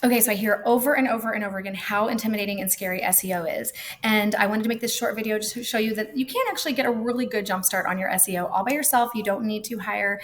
Okay, so I hear over and over and over again how intimidating and scary SEO is. And I wanted to make this short video just to show you that you can actually get a really good jumpstart on your SEO all by yourself. You don't need to hire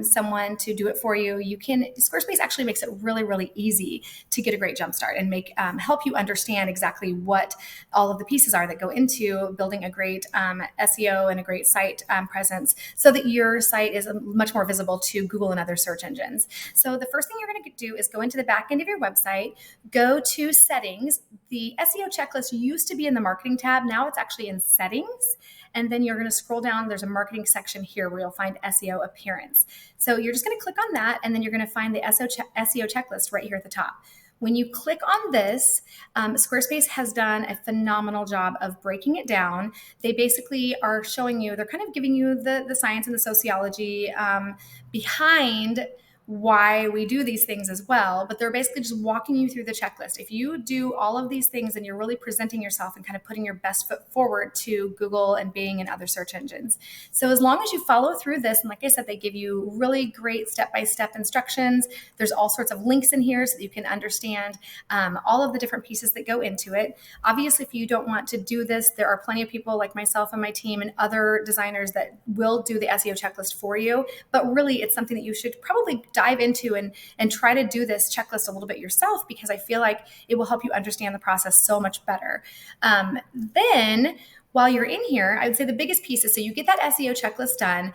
someone to do it for you. Squarespace actually makes it really, really easy to get a great jumpstart and help you understand exactly what all of the pieces are that go into building a great SEO and a great site presence so that your site is much more visible to Google and other search engines. So the first thing you're going to do is go into the back end of your website, go to settings. The SEO checklist used to be in the marketing tab. Now it's actually in settings. And then you're going to scroll down. There's a marketing section here where you'll find SEO appearance. So you're just going to click on that. And then you're going to find the SEO checklist right here at the top. When you click on this, Squarespace has done a phenomenal job of breaking it down. They basically are showing you, they're kind of giving you the science and the sociology behind why we do these things as well, but they're basically just walking you through the checklist. If you do all of these things, then you're really presenting yourself and kind of putting your best foot forward to Google and Bing and other search engines. So as long as you follow through this, and like I said, they give you really great step-by-step instructions. There's all sorts of links in here so that you can understand all of the different pieces that go into it. Obviously, if you don't want to do this, there are plenty of people like myself and my team and other designers that will do the SEO checklist for you, but really it's something that you should probably dive into and try to do this checklist a little bit yourself, because I feel like it will help you understand the process so much better. Then while you're in here, I would say the biggest piece is, so you get that SEO checklist done.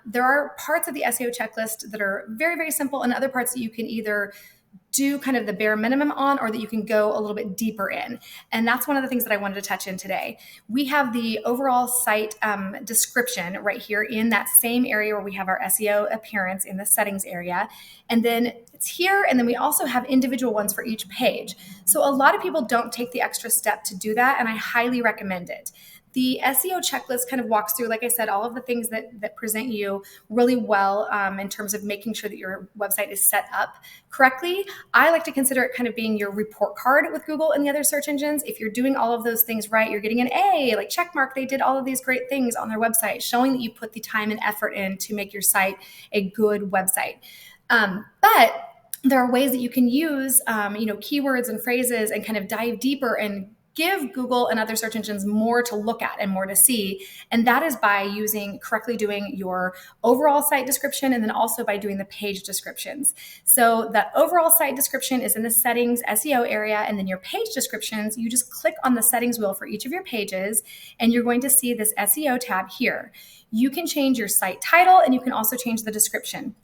There are parts of the SEO checklist that are very, very simple, and other parts that you can either do kind of the bare minimum on, or that you can go a little bit deeper in. And that's one of the things that I wanted to touch in today. We have the overall site description right here in that same area where we have our SEO appearance in the settings area. And then it's here. And then we also have individual ones for each page. So a lot of people don't take the extra step to do that, and I highly recommend it. The SEO checklist kind of walks through, like I said, all of the things that present you really well in terms of making sure that your website is set up correctly. I like to consider it kind of being your report card with Google and the other search engines. If you're doing all of those things right, you're getting an A, like check mark, they did all of these great things on their website, showing that you put the time and effort in to make your site a good website. But there are ways that you can use, keywords and phrases and kind of dive deeper and give Google and other search engines more to look at and more to see. And that is by correctly doing your overall site description, and then also by doing the page descriptions. So that overall site description is in the settings SEO area, and then your page descriptions, you just click on the settings wheel for each of your pages, and you're going to see this SEO tab here. You can change your site title, and you can also change the description.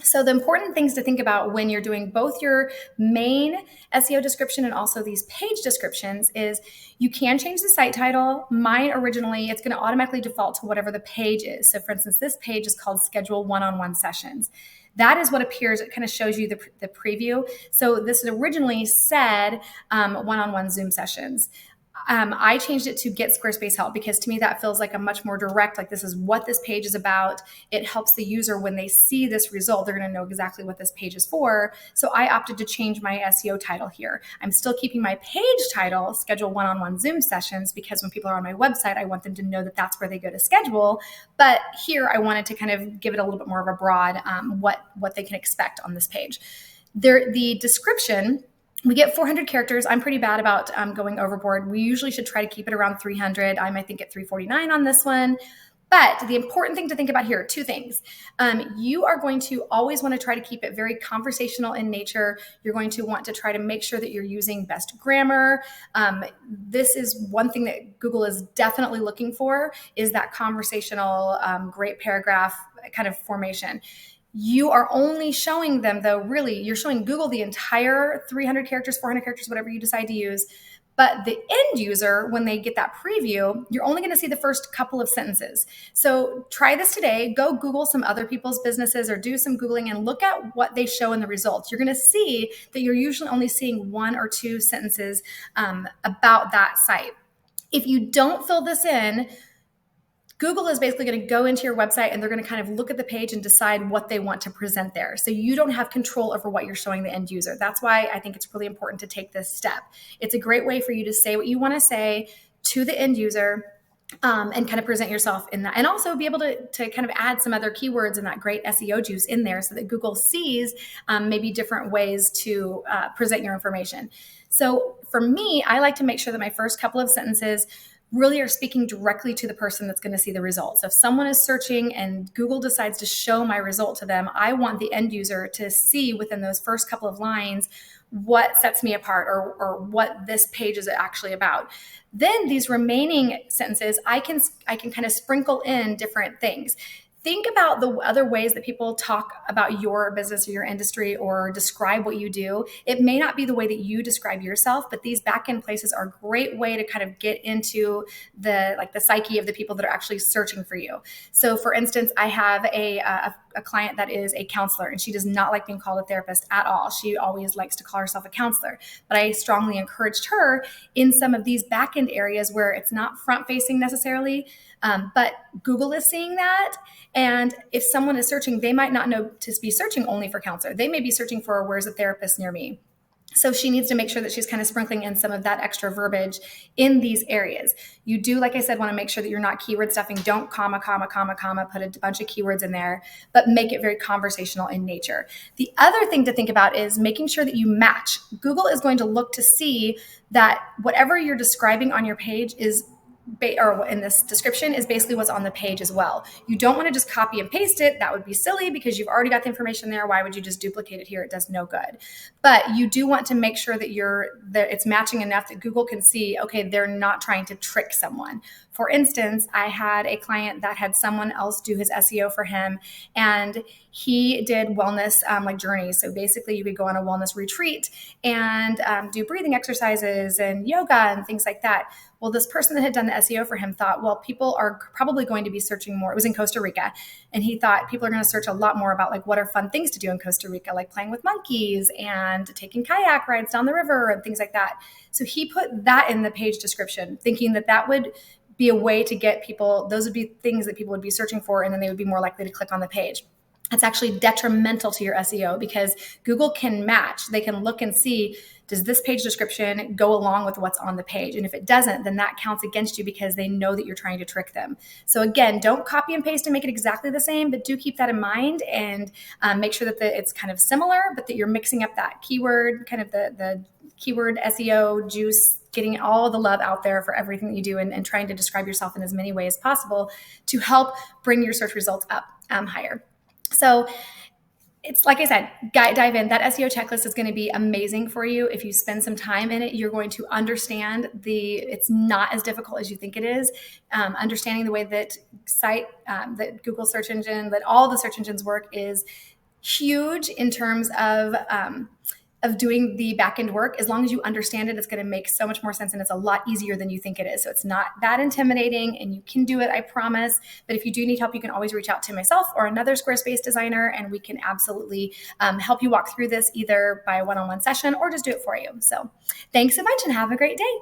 So the important things to think about when you're doing both your main SEO description and also these page descriptions is you can change the site title. Mine originally, it's going to automatically default to whatever the page is. So for instance, this page is called Schedule One-on-One Sessions. That is what appears. It kind of shows you the preview. So this originally said one-on-one Zoom sessions. I changed it to Get Squarespace Help, because to me that feels like a much more direct, like this is what this page is about. It helps the user when they see this result, they're going to know exactly what this page is for. So I opted to change my SEO title here. I'm still keeping my page title, Schedule One-on-One Zoom Sessions, because when people are on my website, I want them to know that that's where they go to schedule. But here I wanted to kind of give it a little bit more of a broad, what they can expect on this page. The description, we get 400 characters. I'm pretty bad about going overboard. We usually should try to keep it around 300. I'm, I think, at 349 on this one. But the important thing to think about here, two things. You are going to always want to try to keep it very conversational in nature. You're going to want to try to make sure that you're using best grammar. This is one thing that Google is definitely looking for, is that conversational, great paragraph kind of formation. You are only showing them, though, really, you're showing Google the entire 300 characters, 400 characters, whatever you decide to use. But the end user, when they get that preview, you're only going to see the first couple of sentences. So try this today. Go Google some other people's businesses or do some Googling and look at what they show in the results. You're going to see that you're usually only seeing one or two sentences about that site. If you don't fill this in, Google is basically going to go into your website and they're going to kind of look at the page and decide what they want to present there. So you don't have control over what you're showing the end user. That's why I think it's really important to take this step. It's a great way for you to say what you want to say to the end user. and kind of present yourself in that, and also be able to kind of add some other keywords and that great SEO juice in there so that Google sees maybe different ways to present your information. So for me, I like to make sure that my first couple of sentences really are speaking directly to the person that's going to see the results. So if someone is searching and Google decides to show my result to them, I want the end user to see within those first couple of lines what sets me apart, or what this page is actually about. Then these remaining sentences, I can kind of sprinkle in different things. Think about the other ways that people talk about your business or your industry or describe what you do. It may not be the way that you describe yourself, but these back-end places are a great way to kind of get into the psyche of the people that are actually searching for you. So for instance, I have a client that is a counselor, and she does not like being called a therapist at all. She always likes to call herself a counselor. But I strongly encouraged her in some of these back-end areas where it's not front-facing necessarily, but Google is seeing that. And if someone is searching, they might not know to be searching only for counselor. They may be searching for where's a therapist near me. So she needs to make sure that she's kind of sprinkling in some of that extra verbiage in these areas. You do, like I said, want to make sure that you're not keyword stuffing. Don't comma, put a bunch of keywords in there, but make it very conversational in nature. The other thing to think about is making sure that you match. Google is going to look to see that whatever you're describing on your page is or in this description is basically what's on the page as well. You don't want to just copy and paste it. That would be silly because you've already got the information there. Why would you just duplicate it here? It does no good. But you do want to make sure that it's matching enough that Google can see, okay, they're not trying to trick someone. For instance, I had a client that had someone else do his SEO for him, and he did wellness like journeys. So basically you could go on a wellness retreat and do breathing exercises and yoga and things like that. Well, this person that had done the SEO for him thought, well, people are probably going to be searching more. It was in Costa Rica. And he thought people are going to search a lot more about like what are fun things to do in Costa Rica, like playing with monkeys and taking kayak rides down the river and things like that. So he put that in the page description, thinking that that would be a way to get people, those would be things that people would be searching for, and then they would be more likely to click on the page. It's actually detrimental to your SEO because Google can match. They can look and see, does this page description go along with what's on the page? And if it doesn't, then that counts against you because they know that you're trying to trick them. So again, don't copy and paste and make it exactly the same, but do keep that in mind and make sure that it's kind of similar, but that you're mixing up that keyword, kind of the keyword SEO juice, getting all the love out there for everything that you do, and trying to describe yourself in as many ways as possible to help bring your search results up higher. So it's like I said, dive in. That SEO checklist is going to be amazing for you. If you spend some time in it, you're going to understand it's not as difficult as you think it is. Understanding the way that that Google search engine, that all the search engines work is huge in terms of doing the back-end work. As long as you understand it, it's going to make so much more sense, and it's a lot easier than you think it is. So it's not that intimidating, and you can do it, I promise. But if you do need help, you can always reach out to myself or another Squarespace designer, and we can absolutely help you walk through this either by a one-on-one session or just do it for you. So thanks a bunch and have a great day.